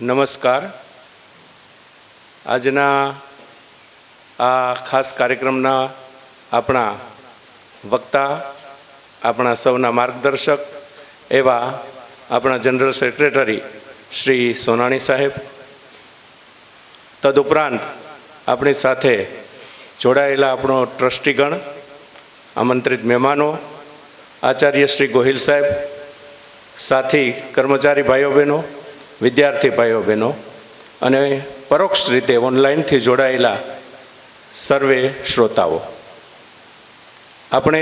નમસ્કાર. આજના આ ખાસ કાર્યક્રમના આપણા વક્તા, આપણા સૌના માર્ગદર્શક એવા આપણા જનરલ સેક્રેટરી શ્રી સોનાણી સાહેબ, તદુપરાંત આપણી સાથે જોડાયેલા આપણો ટ્રસ્ટીગણ, આમંત્રિત મહેમાનો, આચાર્ય શ્રી ગોહિલ સાહેબ, સાથી કર્મચારી ભાઈઓ બહેનો, વિદ્યાર્થી ભાઈઓ બહેનો અને પરોક્ષ રીતે ઓનલાઈનથી જોડાયેલા સર્વે શ્રોતાઓ. આપણે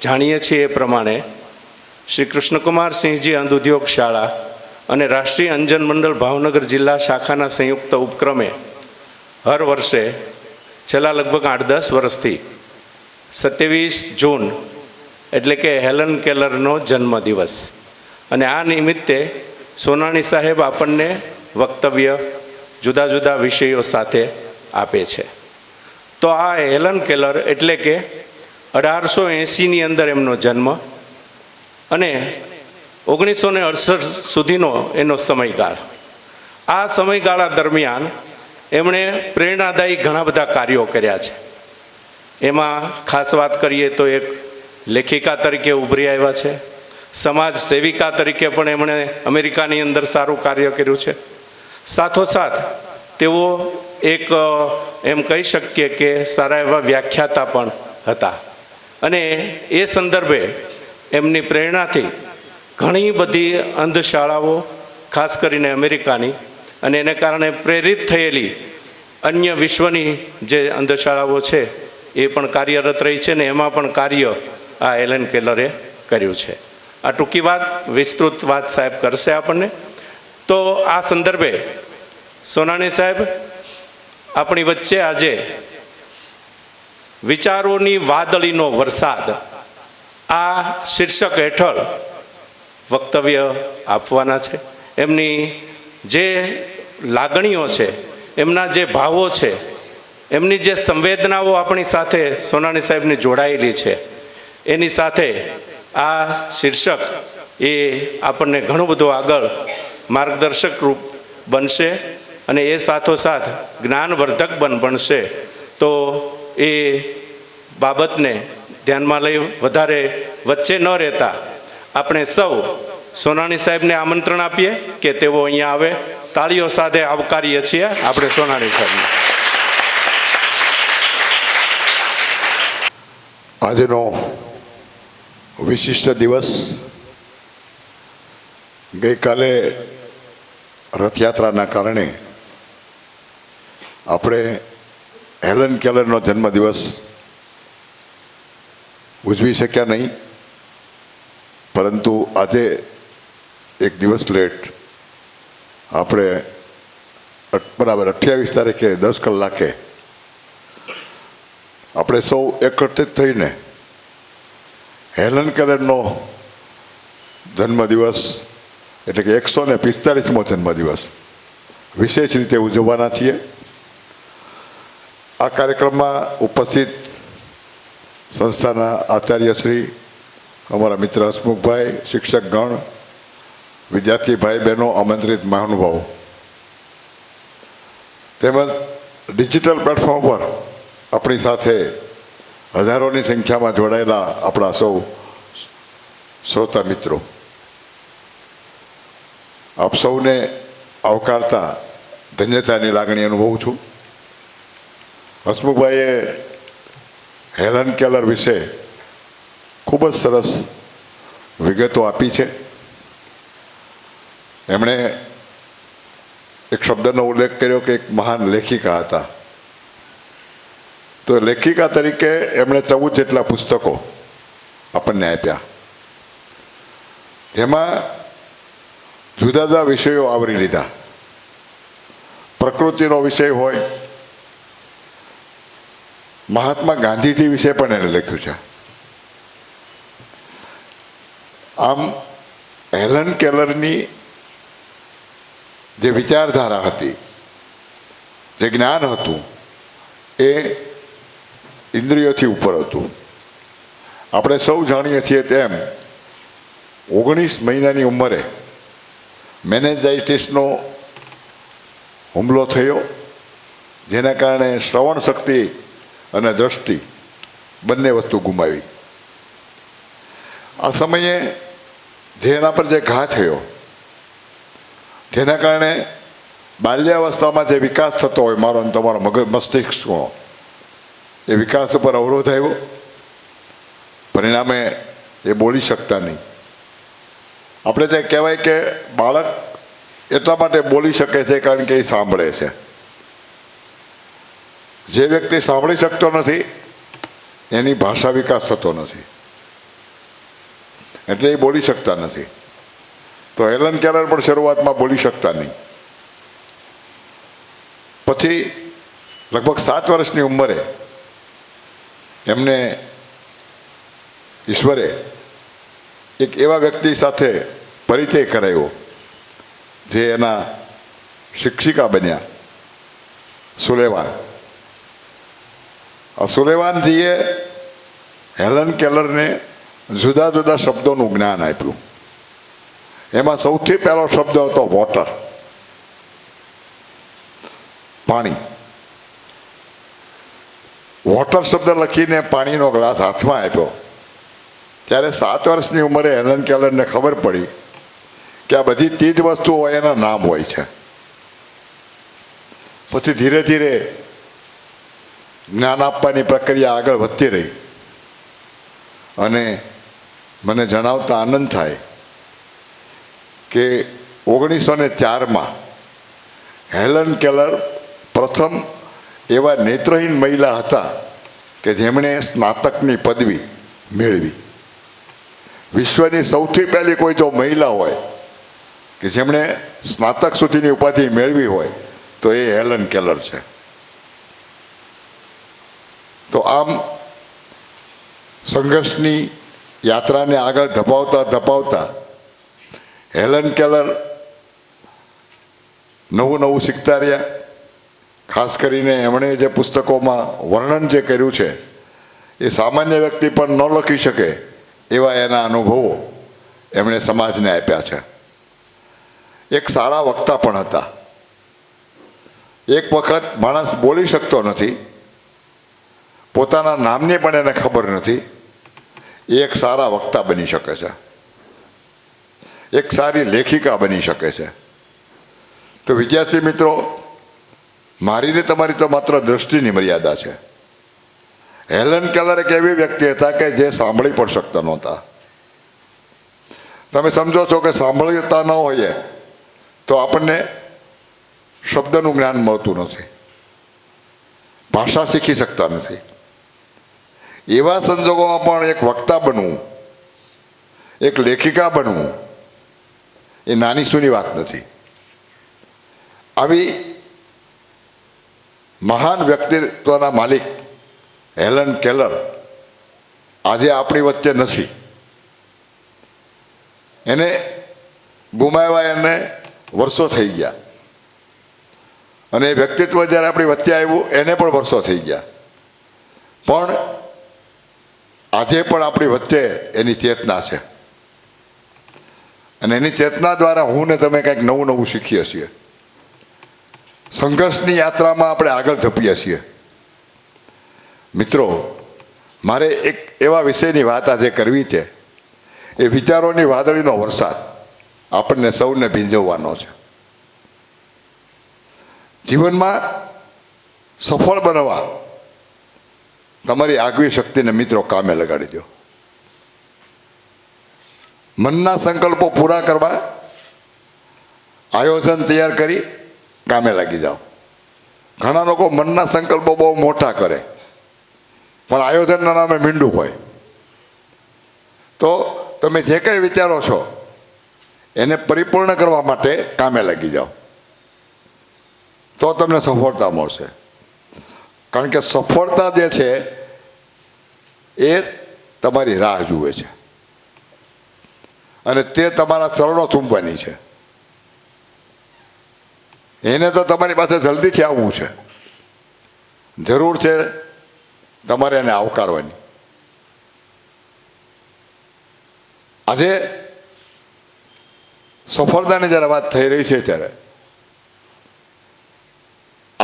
જાણીએ છીએ એ પ્રમાણે શ્રી કૃષ્ણકુમારસિંહજી અંધ ઉદ્યોગ શાળા અને રાષ્ટ્રીય અંજન મંડળ ભાવનગર જિલ્લા શાખાના સંયુક્ત ઉપક્રમે હર વર્ષે છેલ્લા લગભગ 8-10 વર્ષથી 27 જૂન એટલે કે હેલન કેલરનો જન્મદિવસ, અને આ નિમિત્તે સોનાણી સાહેબ આપણને વક્તવ્ય જુદા જુદા વિષયો સાથે આપે છે. તો આ હેલન કેલર એટલે કે 1880ની અંદર એમનો જન્મ અને 1968 સુધીનો એનો સમયગાળ. આ સમયગાળા દરમિયાન એમણે પ્રેરણાદાયી ઘણા બધા કાર્યો કર્યા છે. એમાં ખાસ વાત કરીએ તો એક લેખિકા તરીકે ઉભરી આવ્યા છે, સમાજ સેવિકા તરીકે પણ એમણે અમેરિકાની અંદર સારું કાર્ય કર્યું છે. સાથોસાથ તેઓ એક એમ કહી શકીએ કે સારા એવા વ્યાખ્યાતા પણ હતા, અને એ સંદર્ભે એમની પ્રેરણાથી ઘણી બધી અંધશાળાઓ, ખાસ કરીને અમેરિકાની, અને એને કારણે પ્રેરિત થયેલી અન્ય વિશ્વની જે અંધશાળાઓ છે એ પણ કાર્યરત રહી છે, ને એમાં પણ કાર્ય આ હેલન કેલરે કર્યું છે. આ ટૂંકી વાત, વિસ્તૃત વાત સાહેબ કરશે આપણને. તો આ સંદર્ભે સોનાણી સાહેબ આપણી વચ્ચે આજે વિચારોની વાદળીનો વરસાદ આ શીર્ષક હેઠળ વક્તવ્ય આપવાના છે. એમની જે લાગણીઓ છે, એમના જે ભાવો છે, એમની જે સંવેદનાઓ આપણી સાથે સોનાણી સાહેબની જોડાયેલી છે, એની સાથે આ શીર્ષક એ આપણને ઘણું બધું આગળ માર્ગદર્શક રૂપ બનશે, અને એ સાથોસાથ જ્ઞાનવર્ધક બનશે. તો એ બાબતને ધ્યાનમાં લઈ વધારે વચ્ચે ન રહેતા આપણે સૌ સોનાણી સાહેબને આમંત્રણ આપીએ કે તેઓ અહીંયા આવે. તાળીઓ સાથે આવકારીએ છીએ આપણે સોનાણી સાહેબને. આજનો વિશિષ્ટ દિવસ, ગઈકાલે રથયાત્રાના કારણે આપણે હેલન કેલરનો જન્મદિવસ ઉજવી શક્યા નહીં, પરંતુ આજે એક દિવસ લેટ આપણે બરાબર 28 તારીખે 10 કલાકે આપણે સૌ એકત્રિત થઈને હેલન કેલરનો જન્મદિવસ એટલે કે 145મો જન્મદિવસ વિશેષ રીતે ઉજવવાના છીએ. આ કાર્યક્રમમાં ઉપસ્થિત સંસ્થાના આચાર્યશ્રી, અમારા મિત્ર હસમુખભાઈ, શિક્ષકગણ, વિદ્યાર્થી ભાઈ બહેનો, આમંત્રિત મહાનુભાવો, તેમજ ડિજિટલ પ્લેટફોર્મ પર આપણી સાથે હજારોની સંખ્યામાં જોડાયેલા આપણા સૌ શ્રોતા મિત્રો, આપ સૌને આવકારતા ધન્યતાની લાગણી અનુભવું છું. હસમુખભાઈએ હેલન કેલર વિશે ખૂબ જ સરસ વિગતો આપી છે. એમણે એક શબ્દનો ઉલ્લેખ કર્યો કે એક મહાન લેખિકા હતા. તો લેખિકા તરીકે એમણે 14 જેટલા પુસ્તકો આપણને આપ્યા, જેમાં જુદા જુદા વિષયો આવરી લીધા. પ્રકૃતિનો વિષય હોય, મહાત્મા ગાંધીજી વિશે પણ એને લખ્યું છે. આમ હેલન કેલરની જે વિચારધારા હતી, જે જ્ઞાન હતું, એ ઇન્દ્રિયોથી ઉપર હતું. આપણે સૌ જાણીએ છીએ તેમ 19 મહિનાની ઉંમરે મેનેજાઇટિસનો હુમલો થયો, જેના કારણે શ્રવણ શક્તિ અને દ્રષ્ટિ બંને વસ્તુ ગુમાવી. આ સમયે જેના પર જે ઘા થયો, જેના કારણે બાલ્યાવસ્થામાં જે વિકાસ થતો હોય મારો અને તમારો મસ્તિષ્કનો, એ વિકાસ ઉપર અવરોધ આવ્યો. પરિણામે એ બોલી શકતા નહીં. આપણે ત્યાં કહેવાય કે બાળક એટલા માટે બોલી શકે છે કારણ કે એ સાંભળે છે. જે વ્યક્તિ સાંભળી શકતો નથી એની ભાષા વિકાસ થતો નથી, એટલે એ બોલી શકતા નથી. તો હેલન કેલર પણ શરૂઆતમાં બોલી શકતા નહીં. પછી લગભગ 7 વર્ષની ઉંમરે એમને ઈશ્વરે એક એવા વ્યક્તિ સાથે પરિચય કરાવ્યો જે એના શિક્ષિકા બન્યા, સુલેવાન. આ સુલેવાનજીએ હેલન કેલરને જુદા જુદા શબ્દોનું જ્ઞાન આપ્યું. એમાં સૌથી પહેલો શબ્દ હતો વોટર, પાણી. વોટર શબ્દ લખીને પાણીનો ગ્લાસ હાથમાં આપ્યો ત્યારે 7 વર્ષની ઉંમરે હેલન કેલરને ખબર પડી કે આ બધી ચીજ વસ્તુઓ હોય એના નામ હોય છે. પછી ધીરે ધીરે જ્ઞાન આપવાની પ્રક્રિયા આગળ વધતી રહી અને મને જણાવતા આનંદ થાય કે 1904માં હેલન કેલર પ્રથમ એવા નેત્રહીન મહિલા હતા કે જેમણે સ્નાતકની પદવી મેળવી. વિશ્વની સૌથી પહેલી કોઈ જો મહિલા હોય કે જેમણે સ્નાતક સુધીની ઉપાધિ મેળવી હોય તો એ હેલન કેલર છે. તો આમ સંઘર્ષની યાત્રાને આગળ ધપાવતા ધપાવતા હેલન કેલર નવું નવું શીખતા રહ્યા. ખાસ કરીને એમણે જે પુસ્તકોમાં વર્ણન જે કર્યું છે એ સામાન્ય વ્યક્તિ પણ ન લખી શકે એવા એના અનુભવો એમણે સમાજને આપ્યા છે. એક સારા વક્તા પણ હતા. એક વખત માણસ બોલી શકતો નથી, પોતાના નામની પણ એને ખબર નથી, એ એક સારા વક્તા બની શકે છે, એક સારી લેખિકા બની શકે છે. તો વિદ્યાર્થી મિત્રો, મારી ને તમારી તો માત્ર દ્રષ્ટિની મર્યાદા છે. હેલન કેલર એક એવી વ્યક્તિ હતા કે જે સાંભળી પણ શકતા નહોતા. તમે સમજો છો કે સાંભળતા ન હોઈએ તો આપણને શબ્દનું જ્ઞાન મળતું નથી, ભાષા શીખી શકતા નથી. એવા સંજોગોમાં પણ એક વક્તા બનવું, એક લેખિકા બનવું એ નાની સૂની વાત નથી. આવી મહાન વ્યક્તિત્વના માલિક હેલન કેલર આજે આપણી વચ્ચે નથી. એને ગુમાવ્યા એને વર્ષો થઈ ગયા અને એ વ્યક્તિત્વ જ્યારે આપણી વચ્ચે આવ્યું એને પણ વર્ષો થઈ ગયા. પણ આજે પણ આપણી વચ્ચે એની ચેતના છે અને એની ચેતના દ્વારા હું ને તમે કંઈક નવું નવું શીખીએ છીએ. સંઘર્ષની યાત્રામાં આપણે આગળ ધપીએ છીએ. મિત્રો, મારે એક એવા વિષયની વાત આજે કરવી છે. એ વિચારોની વાદળીનો વરસાદ આપણને સૌને ભીંજવવાનો છે. જીવનમાં સફળ બનવા તમારી આગવી શક્તિને મિત્રો કામે લગાડી દો. મનના સંકલ્પો પૂરા કરવા આયોજન તૈયાર કરી કામે લાગી જાઓ. ઘણા લોકો મનના સંકલ્પો બહુ મોટા કરે પણ આયોજનના નામે મીંડું હોય. તો તમે જે કંઈ વિચારો છો એને પરિપૂર્ણ કરવા માટે કામે લાગી જાઓ, તો તમને સફળતા મળશે. કારણ કે સફળતા જે છે એ તમારી રાહ જુએ છે અને તે તમારા ચરણો ચૂંટવાની છે. એને તો તમારી પાસે જલ્દીથી આવવું છે. જરૂર છે તમારે એને આવકારવાની. આજે સફળતાની જ્યારે વાત થઈ રહી છે ત્યારે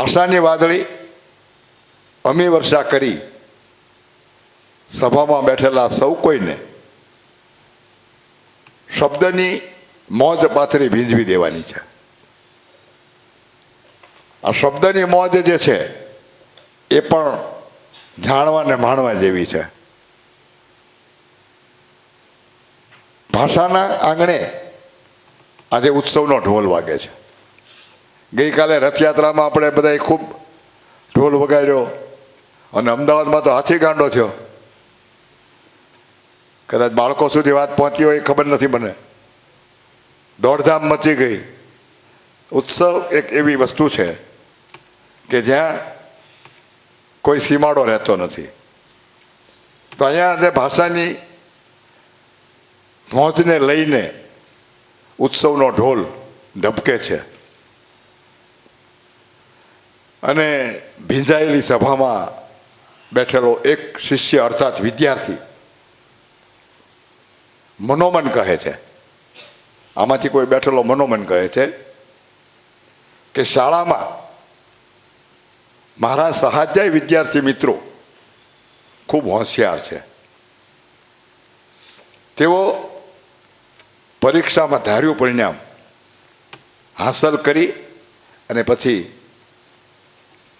આશાની વાદળી અમી વર્ષા કરી સભામાં બેઠેલા સૌ કોઈને શબ્દની મોજ પાથરી ભીંજવી દેવાની છે. આ શબ્દની મોજ જે છે એ પણ જાણવા ને માણવા જેવી છે. ભાષાના આંગણે આજે ઉત્સવનો ઢોલ વાગે છે. ગઈકાલે રથયાત્રામાં આપણે બધાએ ખૂબ ઢોલ વગાડ્યો અને અમદાવાદમાં તો હાથી ગાંડો થયો. કદાચ બાળકો સુધી વાત પહોંચી હોય એ ખબર નથી મને. દોડધામ મચી ગઈ. ઉત્સવ એક એવી વસ્તુ છે કે જ્યાં કોઈ સીમાડો રહેતો નથી. તો અહીંયા આજે ભાષાની મોજને લઈને ઉત્સવનો ઢોલ ધબકે છે. અને ભીંજાયેલી સભામાં બેઠેલો એક શિષ્ય અર્થાત વિદ્યાર્થી મનોમન કહે છે, આમાંથી કોઈ બેઠેલો મનોમન કહે છે કે શાળામાં મારા સહાધ્યાય વિદ્યાર્થી મિત્રો ખૂબ હોશિયાર છે. તેઓ પરીક્ષામાં ધાર્યું પરિણામ હાંસલ કરી અને પછી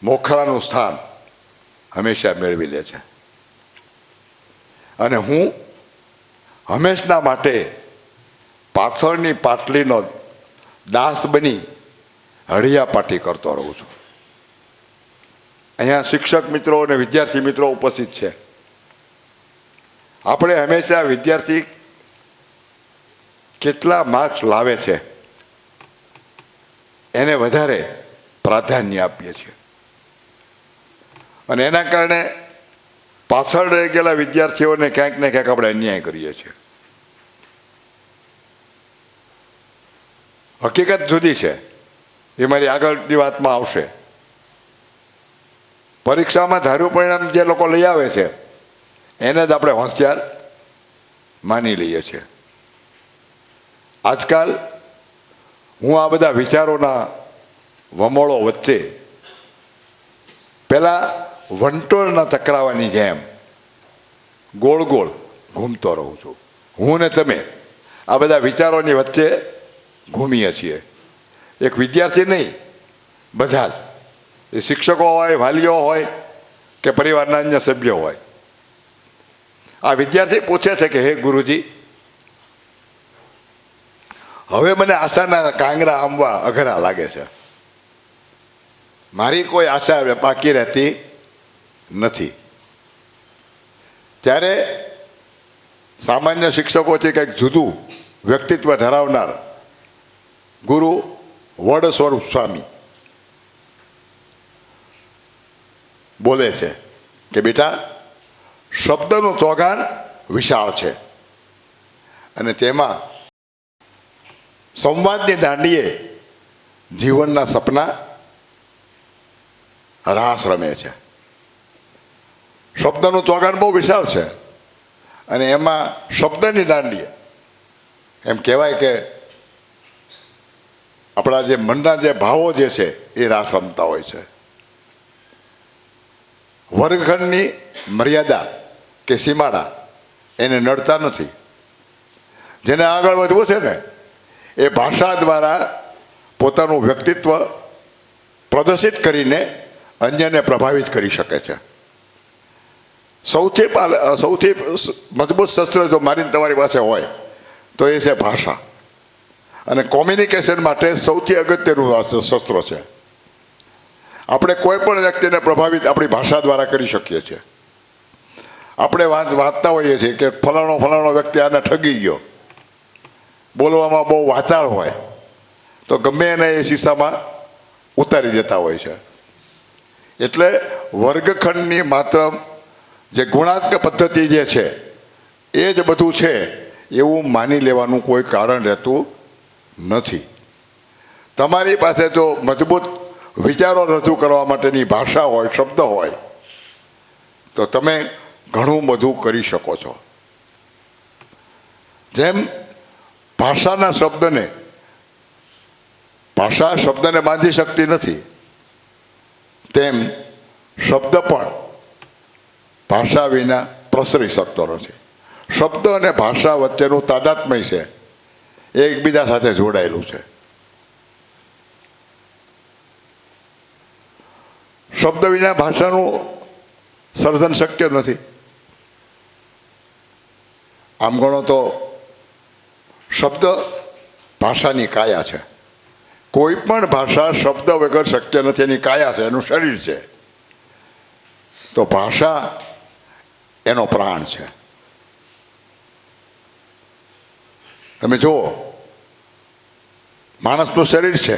મોખરાનું સ્થાન હંમેશા મેળવી લે છે. અને હું હંમેશના માટે પાછળની પાટલીનો દાસ બની હળિયાપાટી કરતો રહું છું. અહીંયા શિક્ષક મિત્રો અને વિદ્યાર્થી મિત્રો ઉપસ્થિત છે. આપણે હંમેશા વિદ્યાર્થી કેટલા માર્ક્સ લાવે છે એને વધારે પ્રાધાન્ય આપીએ છીએ. અને એના કારણે પાછળ રહી ગયેલા વિદ્યાર્થીઓને ક્યાંક ને ક્યાંક આપણે અન્યાય કરીએ છીએ. હકીકત જુદી છે, એ મારી આગળની વાતમાં આવશે. પરીક્ષામાં ધાર્યું પરિણામ જે લોકો લઈ આવે છે એને જ આપણે હોશિયાર માની લઈએ છીએ. આજકાલ હું આ બધા વિચારોના વમોળો વચ્ચે પહેલાં વંટોળના ચક્રાવાની જેમ ગોળ ગોળ ઘૂમતો રહું છું. હું ને તમે આ બધા વિચારોની વચ્ચે ઘૂમીએ છીએ. એક વિદ્યાર્થી નહીં, બધા જ, એ શિક્ષકો હોય, વાલીઓ હોય કે પરિવારના અન્ય સભ્યો હોય. આ વિદ્યાર્થી પૂછે છે કે હે ગુરુજી, હવે મને આશાના કાંગરા આંબવા અઘરા લાગે છે. મારી કોઈ આશા બાકી રહેતી નથી. ત્યારે સામાન્ય શિક્ષકોથી કંઈક જુદું વ્યક્તિત્વ ધરાવનાર ગુરુ વડ સ્વરૂપ સ્વામી બોલે છે કે બેટા, શબ્દનું ચોગાન વિશાળ છે અને તેમાં સંવાદની દાંડીએ જીવનના સપના રાસ રમે છે. શબ્દનું ચોગાન બહુ વિશાળ છે અને એમાં શબ્દની દાંડીએ એમ કહેવાય કે આપણા જે મનના જે ભાવો જે છે એ રાસ રમતા હોય છે. વર્ગખંડની મર્યાદા કે સીમાડા એને નડતા નથી. જેને આગળ વધવું છે ને એ ભાષા દ્વારા પોતાનું વ્યક્તિત્વ પ્રદર્શિત કરીને અન્યને પ્રભાવિત કરી શકે છે. સૌથી મજબૂત શસ્ત્ર જો મારીને તમારી પાસે હોય તો એ છે ભાષા. અને કોમ્યુનિકેશન માટે સૌથી અગત્યનું શસ્ત્ર છે. આપણે કોઈ પણ વ્યક્તિને પ્રભાવિત આપણી ભાષા દ્વારા કરી શકીએ છીએ. આપણે વાંચતા હોઈએ છીએ કે ફલાણો વ્યક્તિ આને ઠગી ગયો, બોલવામાં બહુ વાચાળ હોય તો ગમે એને એ શીશામાં ઉતારી દેતા હોય છે. એટલે વર્ગખંડની માત્ર જે ગુણાત્મક પદ્ધતિ જે છે એ જ બધું છે એવું માની લેવાનું કોઈ કારણ રહેતું નથી. તમારી પાસે જો મજબૂત વિચારો રજૂ કરવા માટેની ભાષા હોય, શબ્દ હોય, તો તમે ઘણું બધું કરી શકો છો. જેમ ભાષા શબ્દને બાંધી શકતી નથી, તેમ શબ્દ પણ ભાષા વિના પ્રસરી શકતો નથી. શબ્દ અને ભાષા વચ્ચેનું તાદાત્મ્ય છે એ એકબીજા સાથે જોડાયેલું છે. શબ્દ વિના ભાષાનું સર્જન શક્ય નથી. આમ ગણો તો શબ્દ ભાષાની કાયા છે. કોઈ પણ ભાષા શબ્દ વગર શક્ય નથી. એની કાયા છે, એનું શરીર છે. તો ભાષા એનો પ્રાણ છે. તમે જુઓ, માણસનું શરીર છે,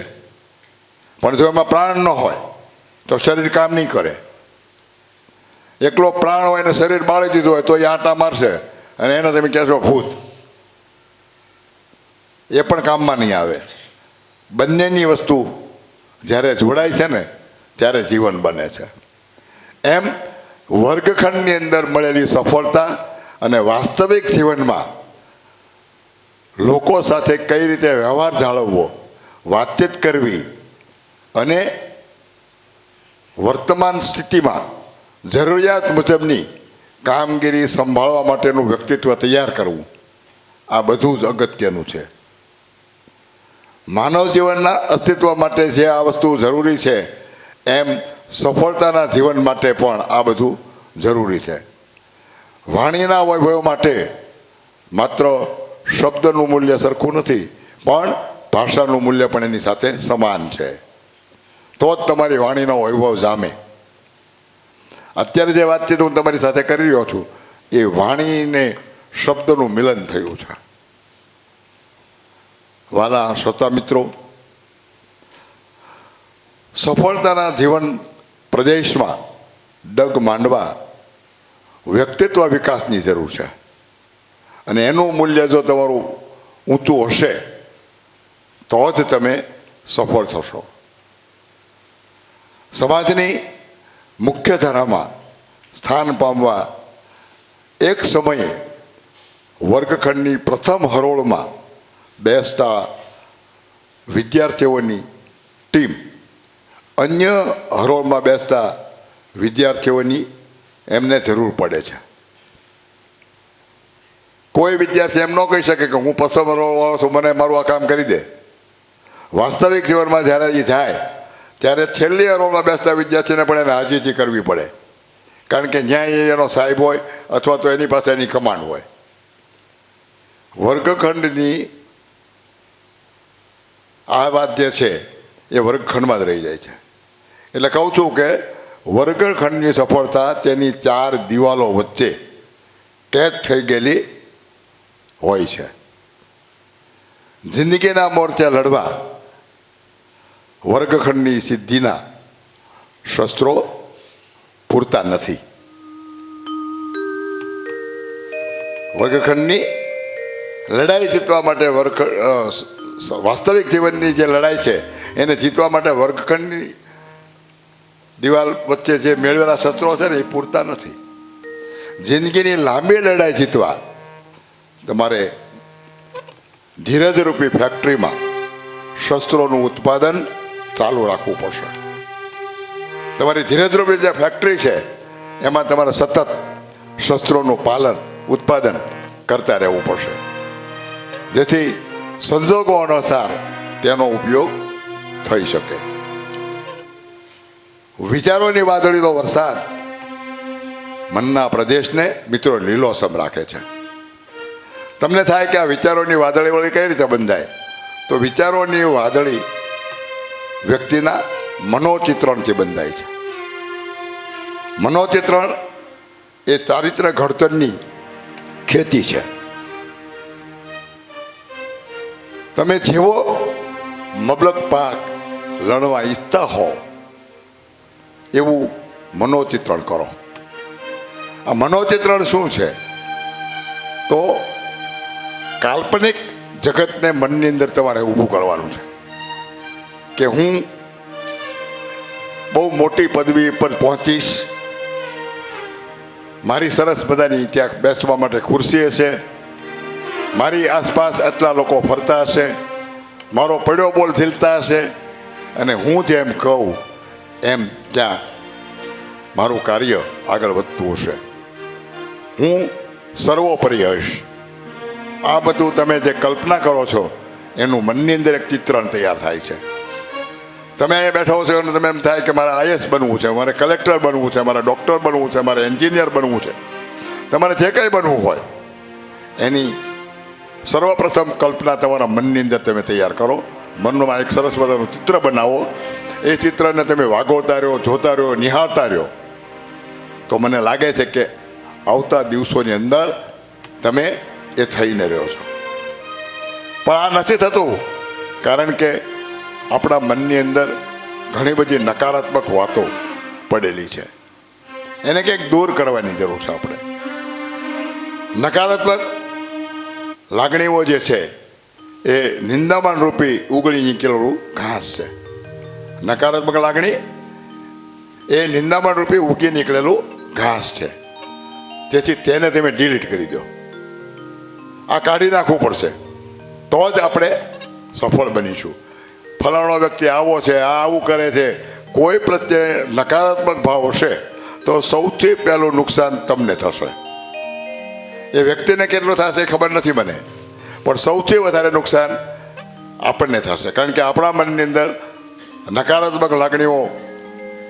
પણ જો એમાં પ્રાણ ન હોય તો શરીર કામ નહીં કરે. એકલો પ્રાણ હોય ને શરીર બાળી દીધું હોય તો એ આંટા મારશે અને એને તમે કહેશો ભૂત, એ પણ કામમાં નહીં આવે. બંનેની વસ્તુ જ્યારે જોડાય છે ને ત્યારે જીવન બને છે. એમ વર્ગખંડની અંદર મળેલી સફળતા અને વાસ્તવિક જીવનમાં લોકો સાથે કઈ રીતે વ્યવહાર જાળવવો, વાતચીત કરવી અને વર્તમાન સ્થિતિમાં જરૂરિયાત મુજબની કામગીરી સંભાળવા માટેનું વ્યક્તિત્વ તૈયાર કરવું, આ બધું જ અગત્યનું છે. માનવ જીવનના અસ્તિત્વ માટે જે આ વસ્તુ જરૂરી છે, એમ સફળતાના જીવન માટે પણ આ બધું જરૂરી છે. વાણીના વૈભવ માટે માત્ર શબ્દનું મૂલ્ય સરખું નથી, પણ ભાષાનું મૂલ્ય પણ એની સાથે સમાન છે. તો જ તમારી વાણીનો વૈભવ જામે. અત્યારે જે વાતચીત હું તમારી સાથે કરી રહ્યો છું એ વાણીને શબ્દનું મિલન થયું છે. વાલા શ્રોતા મિત્રો, સફળતાના જીવન પ્રદેશમાં ડગ માંડવા વ્યક્તિત્વ વિકાસની જરૂર છે. અને એનું મૂલ્ય જો તમારું ઊંચું હશે તો જ તમે સફળ થશો. સમાજની મુખ્ય ધારામાં સ્થાન પામવા એક સમયે વર્ગખંડની પ્રથમ હરોળમાં બેસતા વિદ્યાર્થીઓની ટીમ અન્ય હરોળમાં બેસતા વિદ્યાર્થીઓની એમને જરૂર પડે છે. કોઈ વિદ્યાર્થી એમ ન કહી શકે કે હું પ્રથમ હરોળવાળો છું, મને મારું આ કામ કરી દે. વાસ્તવિક જીવનમાં જ્યારે એ જાય ત્યારે છેલ્લી હરોળમાં બેસતા વિદ્યાર્થીને પણ એને હાજીજી કરવી પડે, કારણ કે ન્યાય એનો સાહેબ હોય અથવા તો એની પાસે એની કમાન્ડ હોય. વર્ગખંડની આ વાત જે છે એ વર્ગખંડમાં જ રહી જાય છે. એટલે કહું છું કે વર્ગખંડની સફળતા તેની ચાર દિવાલો વચ્ચે કેદ થઈ ગયેલી હોય છે. જિંદગીના મોરચે લડવા વર્ગખંડની સિદ્ધિના શસ્ત્રો પૂરતા નથી. વર્ગખંડની લડાઈ જીતવા માટે વાસ્તવિક જીવનની જે લડાઈ છે એને જીતવા માટે વર્ગખંડની દિવાલ વચ્ચે જે મેળવેલા શસ્ત્રો છે ને એ પૂરતા નથી. જિંદગીની લાંબી લડાઈ જીતવા તમારે ધીરજરૂપી ફેક્ટરીમાં શસ્ત્રોનું ઉત્પાદન ચાલુ રાખવું પડશે. તમારી ધીરજરૂપી જે ફેક્ટરી છે એમાં તમારે સતત શસ્ત્રોનું પાલન, ઉત્પાદન કરતા રહેવું પડશે, જેથી સંજોગો અનુસાર તેનો ઉપયોગ થઈ શકે. વિચારોની વાદળીનો વરસાદ મનના પ્રદેશને મિત્રો લીલોસમ રાખે છે. તમને થાય કે આ વિચારોની વાદળી વળી કઈ રીતે બંધાય? તો વિચારોની વાદળી વ્યક્તિના મનોચિત્રણથી બંધાય છે. મનોચિત્રણ એ ચારિત્ર ઘડતરની ખેતી છે. તમે જેવો મબલક પાક લણવા ઈચ્છતા હો એવું મનોચિત્રણ કરો. આ મનોચિત્રણ શું છે? તો કાલ્પનિક જગતને મનની અંદર તમારે ઊભું કરવાનું છે કે હું બહુ મોટી પદવી પર પહોંચીશ, મારી સરસ બધાની ત્યાં બેસવા માટે ખુરશી હશે, મારી આસપાસ આટલા લોકો ફરતા હશે, મારો પડ્યો બોલ ઝીલતા હશે, અને હું જેમ કહું એમ ત્યાં મારું કાર્ય આગળ વધતું હશે. હું સર્વોપરી હશ. આ બધું તમે જે કલ્પના કરો છો એનું મનની અંદર એક ચિત્રણ તૈયાર થાય છે. તમે અહીંયા બેઠો છો અને તમે એમ થાય કે મારે આઈએસ બનવું છે, મારે કલેક્ટર બનવું છે, મારે ડૉક્ટર બનવું છે, મારે એન્જિનિયર બનવું છે. તમારે જે કંઈ બનવું હોય એની સર્વપ્રથમ કલ્પના તમારા મનની અંદર તમે તૈયાર કરો. મનમાં એક સરસ મજાનું ચિત્ર બનાવો. એ ચિત્રને તમે વાગોતા રહ્યો, જોતા રહ્યો, નિહાળતા રહ્યો, તો મને લાગે છે કે આવતા દિવસોની અંદર તમે એ થઈને રહ્યો છો. પણ આ નથી થતું, કારણ કે આપણા મનની અંદર ઘણી બધી નકારાત્મક વાતો પડેલી છે. એને કંઈક દૂર કરવાની જરૂર છે. આપણે નકારાત્મક લાગણીઓ જે છે એ નિંદામાન રૂપી ઉગળી નીકળેલું ઘાસ છે. નકારાત્મક લાગણી એ નિંદામાન રૂપી ઉગી નીકળેલું ઘાસ છે. તેથી તેને તમે ડિલીટ કરી દો. આ કાઢી નાખવું પડશે, તો જ આપણે સફળ બનીશું. ફલાણો વ્યક્તિ આવો છે, આ આવું કરે છે, કોઈ પ્રત્યે નકારાત્મક ભાવ હશે તો સૌથી પહેલું નુકસાન તમને થશે. એ વ્યક્તિને કેટલું થશે ખબર નથી મને, પણ સૌથી વધારે નુકસાન આપણને થશે. કારણ કે આપણા મનની અંદર નકારાત્મક લાગણીઓ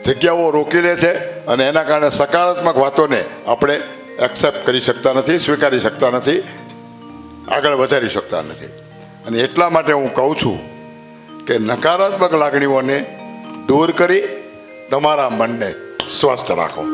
જગ્યાઓ રોકી લે છે અને એના કારણે સકારાત્મક વાતોને આપણે એક્સેપ્ટ કરી શકતા નથી, સ્વીકારી શકતા નથી, આગળ વધારી શકતા નથી. અને એટલા માટે હું કહું છું કે નકારાત્મક લાગણીઓને દૂર કરી તમારા મનને સ્વસ્થ રાખો.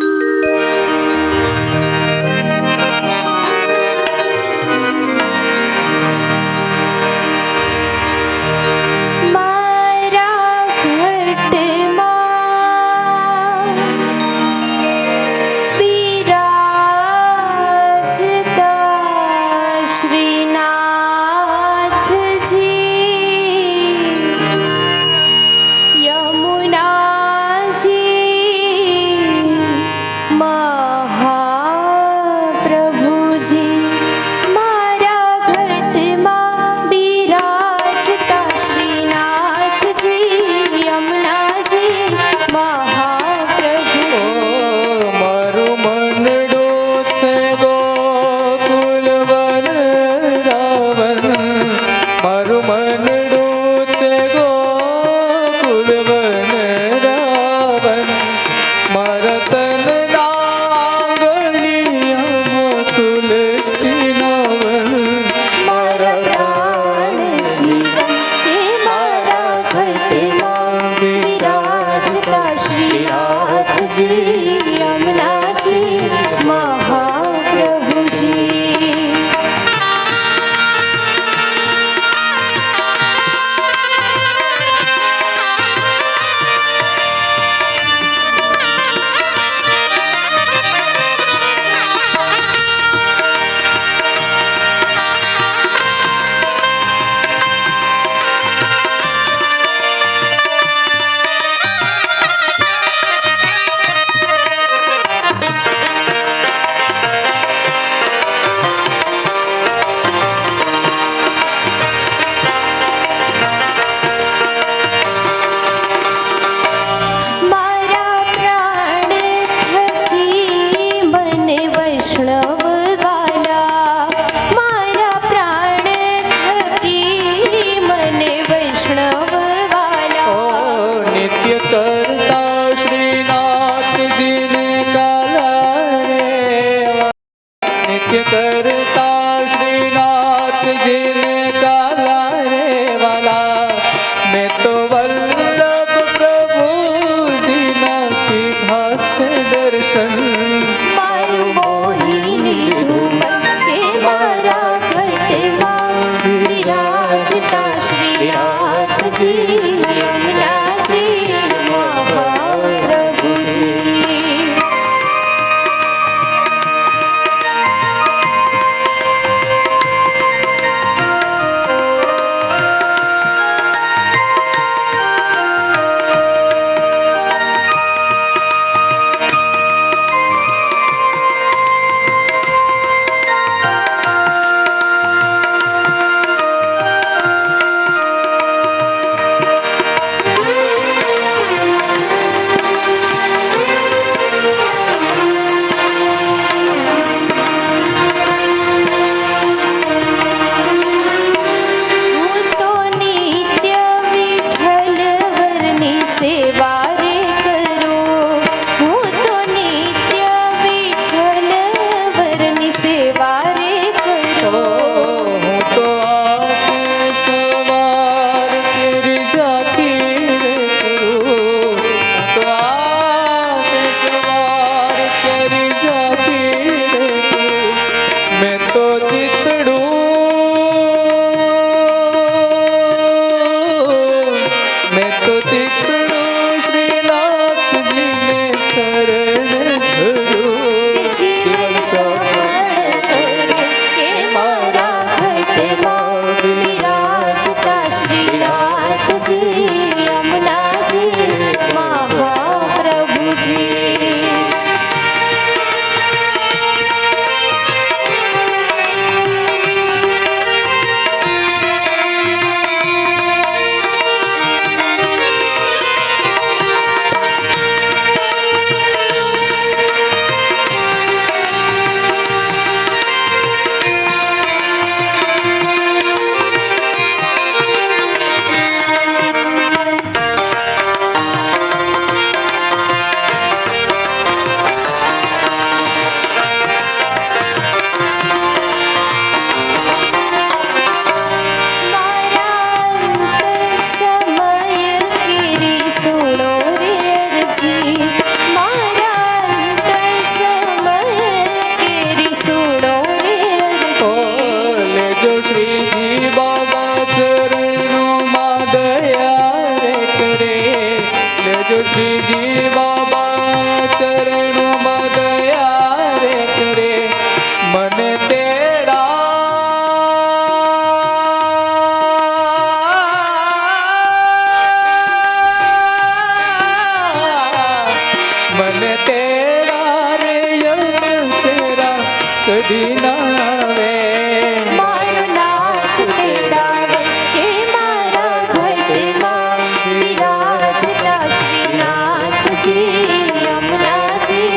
તેરા રે યજ્ઞ તેરા કદી ના આવે. મારું નાથ તેરા કે મારા ઘટમાં બિરાજતા શ્રીનાથજી યમુનાજી